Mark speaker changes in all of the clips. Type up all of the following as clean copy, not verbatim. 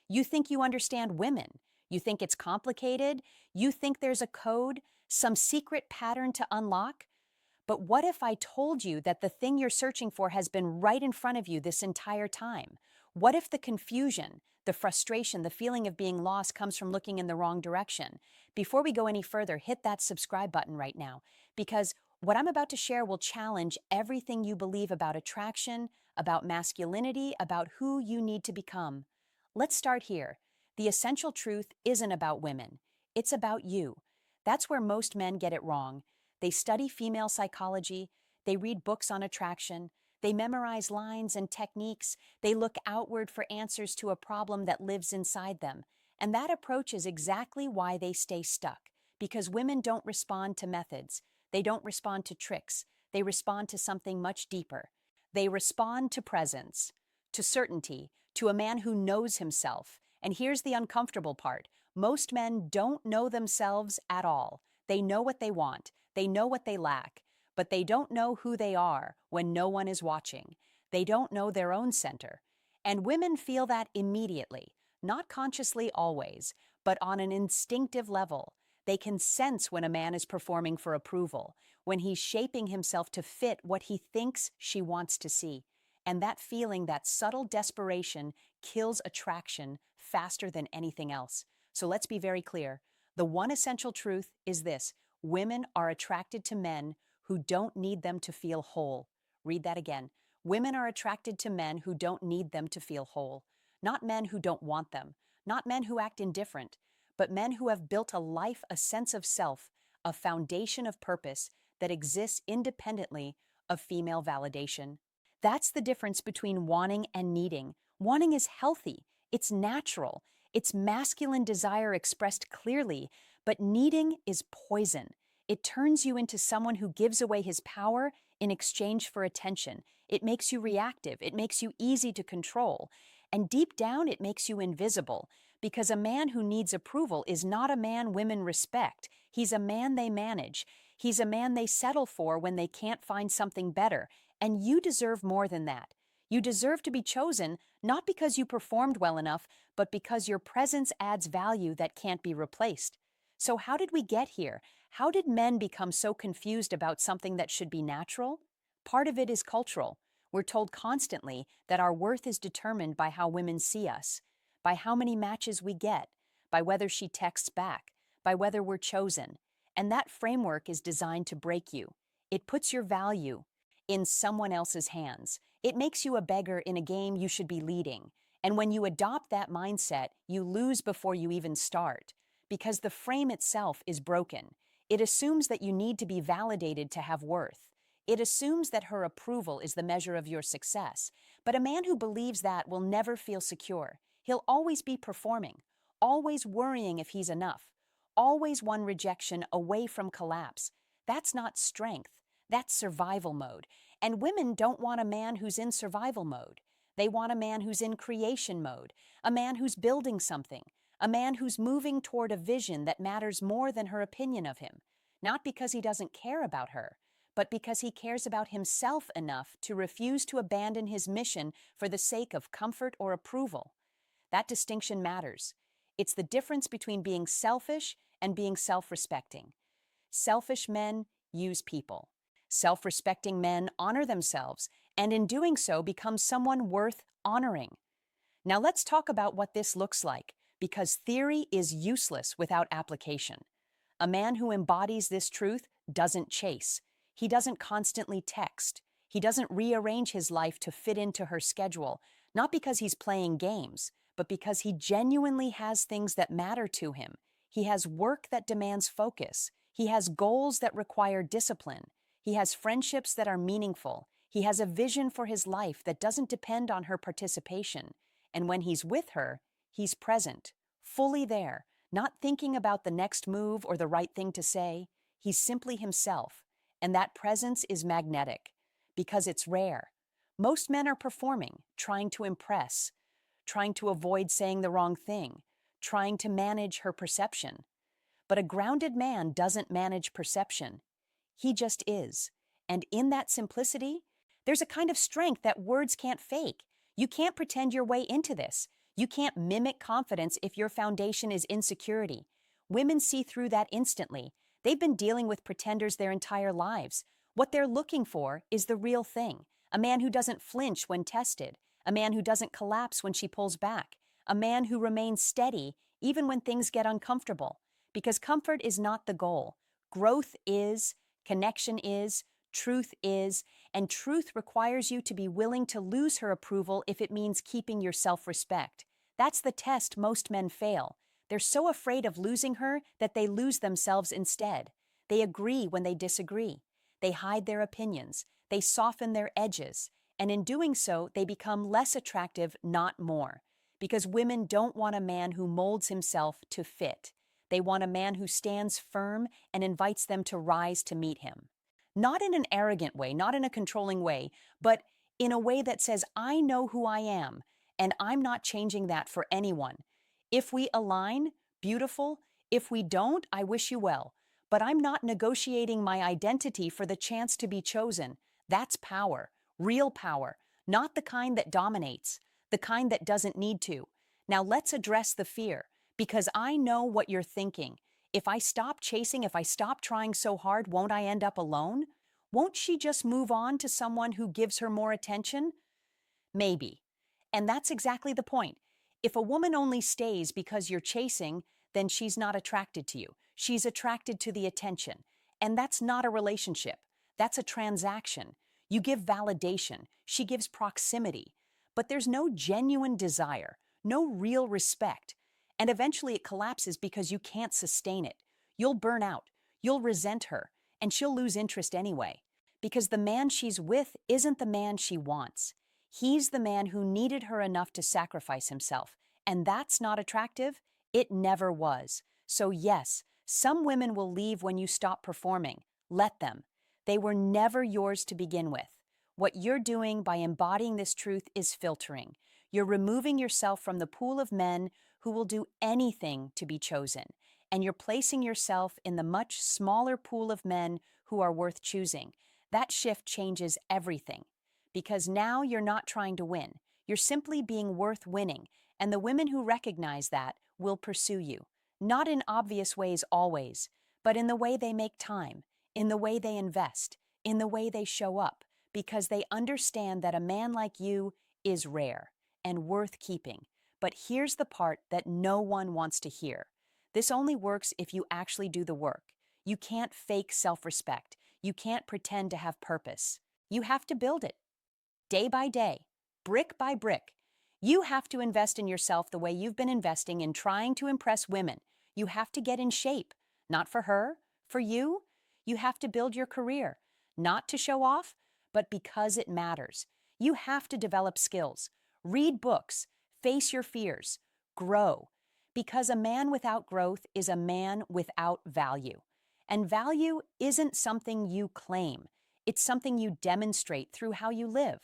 Speaker 1: You think you understand women. You think it's complicated. You think there's a code, some secret pattern to unlock. But what if I told you that the thing you're searching for has been right in front of you this entire time? What if the confusion, the frustration, the feeling of being lost comes from looking in the wrong direction? Before we go any further, hit that subscribe button right now, because what I'm about to share will challenge everything you believe about attraction, about masculinity, about who you need to become. Let's start here. The essential truth isn't about women, it's about you. That's where most men get it wrong. They study female psychology, they read books on attraction, they memorize lines and techniques, they look outward for answers to a problem that lives inside them. And that approach is exactly why they stay stuck. Because women don't respond to methods, they don't respond to tricks, they respond to something much deeper. They respond to presence, to certainty, to a man who knows himself. And here's the uncomfortable part: most men don't know themselves at all. They know what they want, they know what they lack, but they don't know who they are when no one is watching. They don't know their own center. And women feel that immediately, not consciously always, but on an instinctive level. They can sense when a man is performing for approval, when he's shaping himself to fit what he thinks she wants to see. And that feeling, that subtle desperation, kills attraction faster than anything else. So let's be very clear. The one essential truth is this: women are attracted to men who don't need them to feel whole. Read that again. Women are attracted to men who don't need them to feel whole. Not men who don't want them, not men who act indifferent, but men who have built a life, a sense of self, a foundation of purpose that exists independently of female validation. That's the difference between wanting and needing. Wanting is healthy, it's natural, it's masculine desire expressed clearly, but needing is poison. It turns you into someone who gives away his power in exchange for attention. It makes you reactive, it makes you easy to control, and deep down it makes you invisible, because a man who needs approval is not a man women respect. He's a man they manage. He's a man they settle for when they can't find something better. And you deserve more than that. You deserve to be chosen not because you performed well enough, but because your presence adds value that can't be replaced. So how did we get here? How did men become so confused about something that should be natural? Part of it is cultural. We're told constantly that our worth is determined by how women see us, by how many matches we get, by whether she texts back, by whether we're chosen. And that framework is designed to break you. It puts your value in someone else's hands. It makes you a beggar in a game you should be leading. And when you adopt that mindset, you lose before you even start, because the frame itself is broken. It assumes that you need to be validated to have worth. It assumes that her approval is the measure of your success. But a man who believes that will never feel secure. He'll always be performing, always worrying if he's enough, always one rejection away from collapse. That's not strength. That's survival mode. And women don't want a man who's in survival mode. They want a man who's in creation mode, a man who's building something, a man who's moving toward a vision that matters more than her opinion of him, not because he doesn't care about her, but because he cares about himself enough to refuse to abandon his mission for the sake of comfort or approval. That distinction matters. It's the difference between being selfish and being self-respecting. Selfish men use people. Self-respecting men honor themselves, and in doing so become someone worth honoring. Now let's talk about what this looks like, because theory is useless without application. A man who embodies this truth doesn't chase. He doesn't constantly text. He doesn't rearrange his life to fit into her schedule, not because he's playing games, but because he genuinely has things that matter to him. He has work that demands focus. He has goals that require discipline. He has friendships that are meaningful. He has a vision for his life that doesn't depend on her participation. And when he's with her, he's present, fully there, not thinking about the next move or the right thing to say. He's simply himself. And that presence is magnetic, because it's rare. Most men are performing, trying to impress, trying to avoid saying the wrong thing, trying to manage her perception. But a grounded man doesn't manage perception. He just is. And in that simplicity, there's a kind of strength that words can't fake. You can't pretend your way into this. You can't mimic confidence if your foundation is insecurity. Women see through that instantly. They've been dealing with pretenders their entire lives. What they're looking for is the real thing. A man who doesn't flinch when tested. A man who doesn't collapse when she pulls back. A man who remains steady even when things get uncomfortable. Because comfort is not the goal. Growth is, connection is, truth is, and truth requires you to be willing to lose her approval if it means keeping your self-respect. That's the test most men fail. They're so afraid of losing her that they lose themselves instead. They agree when they disagree. They hide their opinions. They soften their edges. And in doing so, they become less attractive, not more. Because women don't want a man who molds himself to fit. They want a man who stands firm and invites them to rise to meet him. Not in an arrogant way, not in a controlling way, but in a way that says, I know who I am, and I'm not changing that for anyone. If we align, beautiful. If we don't, I wish you well. But I'm not negotiating my identity for the chance to be chosen. That's power, real power, not the kind that dominates, the kind that doesn't need to. Now let's address the fear, because I know what you're thinking. If I stop chasing, if I stop trying so hard, won't I end up alone? Won't she just move on to someone who gives her more attention? Maybe. And that's exactly the point. If a woman only stays because you're chasing, then she's not attracted to you. She's attracted to the attention. And that's not a relationship. That's a transaction. You give validation. She gives proximity. But there's no genuine desire, no real respect. And eventually it collapses because you can't sustain it. You'll burn out. You'll resent her. And she'll lose interest anyway. Because the man she's with isn't the man she wants. He's the man who needed her enough to sacrifice himself. And that's not attractive? It never was. So yes, some women will leave when you stop performing. Let them. They were never yours to begin with. What you're doing by embodying this truth is filtering. You're removing yourself from the pool of men who will do anything to be chosen. And you're placing yourself in the much smaller pool of men who are worth choosing. That shift changes everything. Because now you're not trying to win. You're simply being worth winning. And the women who recognize that will pursue you. Not in obvious ways always, but in the way they make time, in the way they invest, in the way they show up, because they understand that a man like you is rare and worth keeping. But here's the part that no one wants to hear. This only works if you actually do the work. You can't fake self-respect. You can't pretend to have purpose. You have to build it. Day by day, brick by brick. You have to invest in yourself the way you've been investing in trying to impress women. You have to get in shape, not for her, for you. You have to build your career, not to show off, but because it matters. You have to develop skills, read books, face your fears, grow. Because a man without growth is a man without value. And value isn't something you claim. It's something you demonstrate through how you live.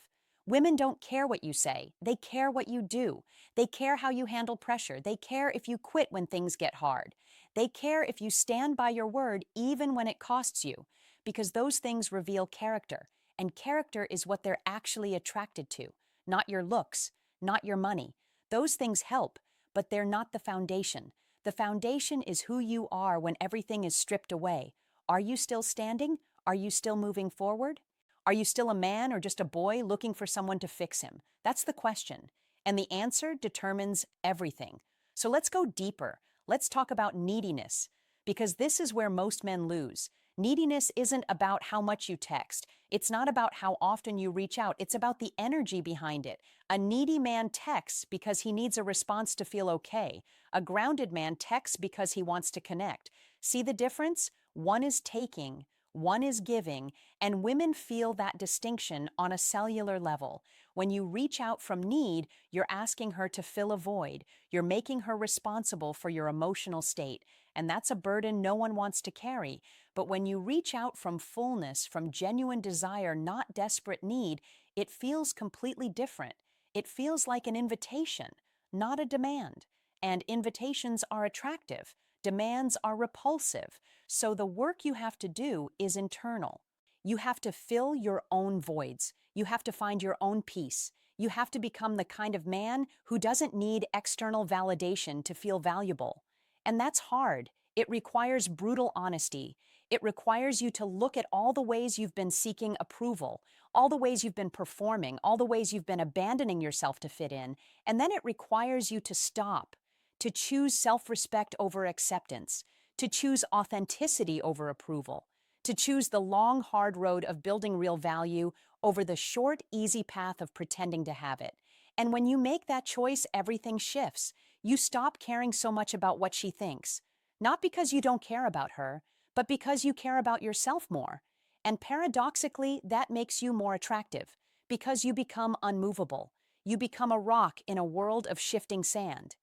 Speaker 1: Women don't care what you say. They care what you do. They care how you handle pressure. They care if you quit when things get hard. They care if you stand by your word even when it costs you, because those things reveal character, and character is what they're actually attracted to, not your looks, not your money. Those things help, but they're not the foundation. The foundation is who you are when everything is stripped away. Are you still standing? Are you still moving forward? Are you still a man or just a boy looking for someone to fix him? That's the question. And the answer determines everything. So let's go deeper. Let's talk about neediness, because this is where most men lose. Neediness isn't about how much you text. It's not about how often you reach out. It's about the energy behind it. A needy man texts because he needs a response to feel okay. A grounded man texts because he wants to connect. See the difference? One is taking, one is giving, and women feel that distinction on a cellular level. When you reach out from need, you're asking her to fill a void. You're making her responsible for your emotional state, and that's a burden no one wants to carry. But when you reach out from fullness, from genuine desire, not desperate need, it feels completely different. It feels like an invitation, not a demand. And invitations are attractive. Demands are repulsive. So the work you have to do is internal. You have to fill your own voids. You have to find your own peace. You have to become the kind of man who doesn't need external validation to feel valuable. And that's hard. It requires brutal honesty. It requires you to look at all the ways you've been seeking approval, all the ways you've been performing, all the ways you've been abandoning yourself to fit in. And then it requires you to stop, to choose self-respect over acceptance, to choose authenticity over approval, to choose the long, hard road of building real value over the short, easy path of pretending to have it. And when you make that choice, everything shifts. You stop caring so much about what she thinks, not because you don't care about her, but because you care about yourself more. And paradoxically, that makes you more attractive, because you become unmovable. You become a rock in a world of shifting sand.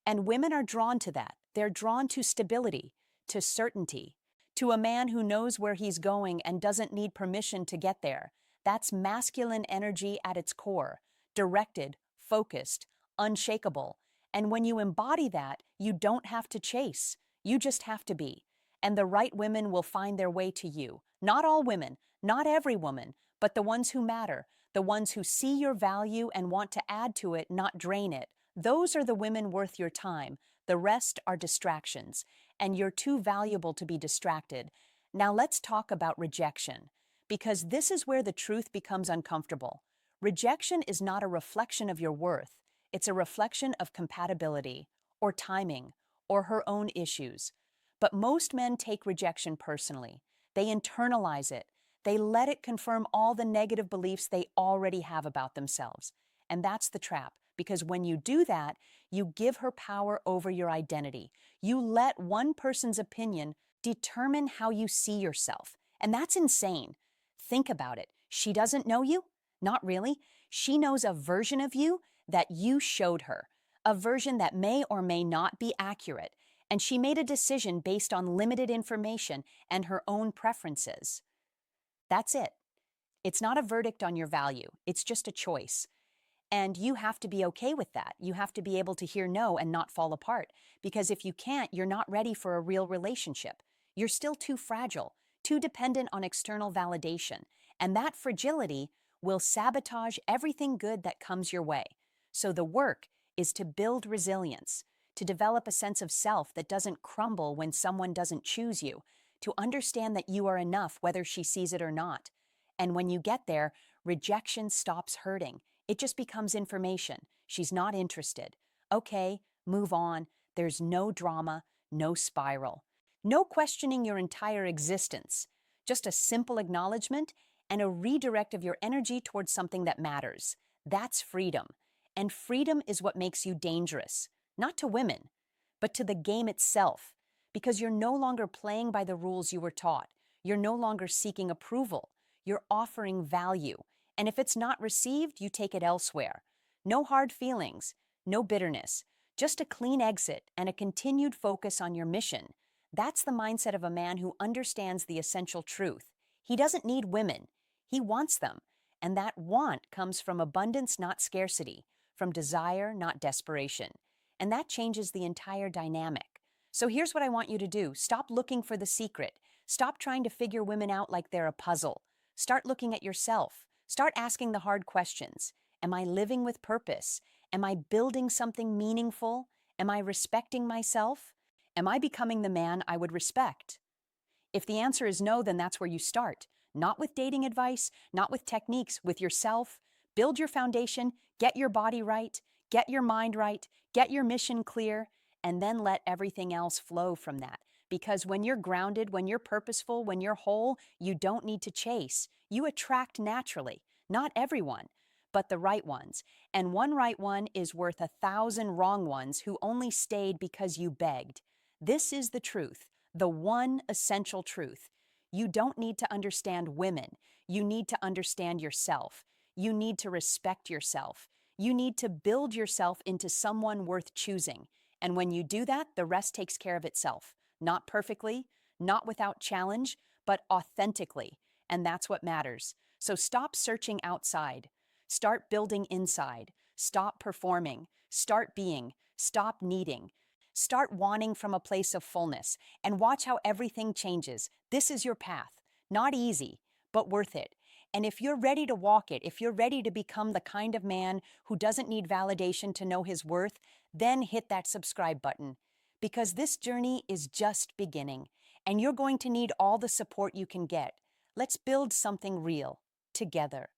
Speaker 1: And women are drawn to that. They're drawn to stability, to certainty, to a man who knows where he's going and doesn't need permission to get there. That's masculine energy at its core, directed, focused, unshakable. And when you embody that, you don't have to chase. You just have to be. And the right women will find their way to you. Not all women, not every woman, but the ones who matter, the ones who see your value and want to add to it, not drain it. Those are the women worth your time. The rest are distractions, and you're too valuable to be distracted. Now let's talk about rejection, because this is where the truth becomes uncomfortable. Rejection is not a reflection of your worth. It's a reflection of compatibility, or timing, or her own issues. But most men take rejection personally. They internalize it. They let it confirm all the negative beliefs they already have about themselves. And that's the trap, because when you do that, you give her power over your identity. You let one person's opinion determine how you see yourself. And that's insane. Think about it. She doesn't know you? Not really. She knows a version of you that you showed her, a version that may or may not be accurate. And she made a decision based on limited information and her own preferences. That's it. It's not a verdict on your value. It's just a choice. And you have to be okay with that. You have to be able to hear no and not fall apart. Because if you can't, you're not ready for a real relationship. You're still too fragile, too dependent on external validation. And that fragility will sabotage everything good that comes your way. So the work is to build resilience, to develop a sense of self that doesn't crumble when someone doesn't choose you, to understand that you are enough whether she sees it or not. And when you get there, rejection stops hurting. It just becomes information. She's not interested. Okay, move on. There's no drama, no spiral. No questioning your entire existence. Just a simple acknowledgement and a redirect of your energy towards something that matters. That's freedom. And freedom is what makes you dangerous. Not to women, but to the game itself. Because you're no longer playing by the rules you were taught. You're no longer seeking approval. You're offering value. And if it's not received, you take it elsewhere. No hard feelings, no bitterness, just a clean exit and a continued focus on your mission. That's the mindset of a man who understands the essential truth. He doesn't need women. He wants them. And that want comes from abundance, not scarcity, from desire, not desperation. And that changes the entire dynamic. So here's what I want you to do. Stop looking for the secret. Stop trying to figure women out like they're a puzzle. Start looking at yourself. Start asking the hard questions. Am I living with purpose? Am I building something meaningful? Am I respecting myself? Am I becoming the man I would respect? If the answer is no, then that's where you start. Not with dating advice, not with techniques, with yourself. Build your foundation, get your body right, get your mind right, get your mission clear, and then let everything else flow from that. Because when you're grounded, when you're purposeful, when you're whole, you don't need to chase. You attract naturally. Not everyone, but the right ones. And one right one is worth 1,000 wrong ones who only stayed because you begged. This is the truth, the one essential truth. You don't need to understand women. You need to understand yourself. You need to respect yourself. You need to build yourself into someone worth choosing. And when you do that, the rest takes care of itself. Not perfectly, not without challenge, but authentically. And that's what matters. So stop searching outside. Start building inside. Stop performing. Start being. Stop needing. Start wanting from a place of fullness. And watch how everything changes. This is your path. Not easy, but worth it. And if you're ready to walk it, if you're ready to become the kind of man who doesn't need validation to know his worth, then hit that subscribe button. Because this journey is just beginning, and you're going to need all the support you can get. Let's build something real together.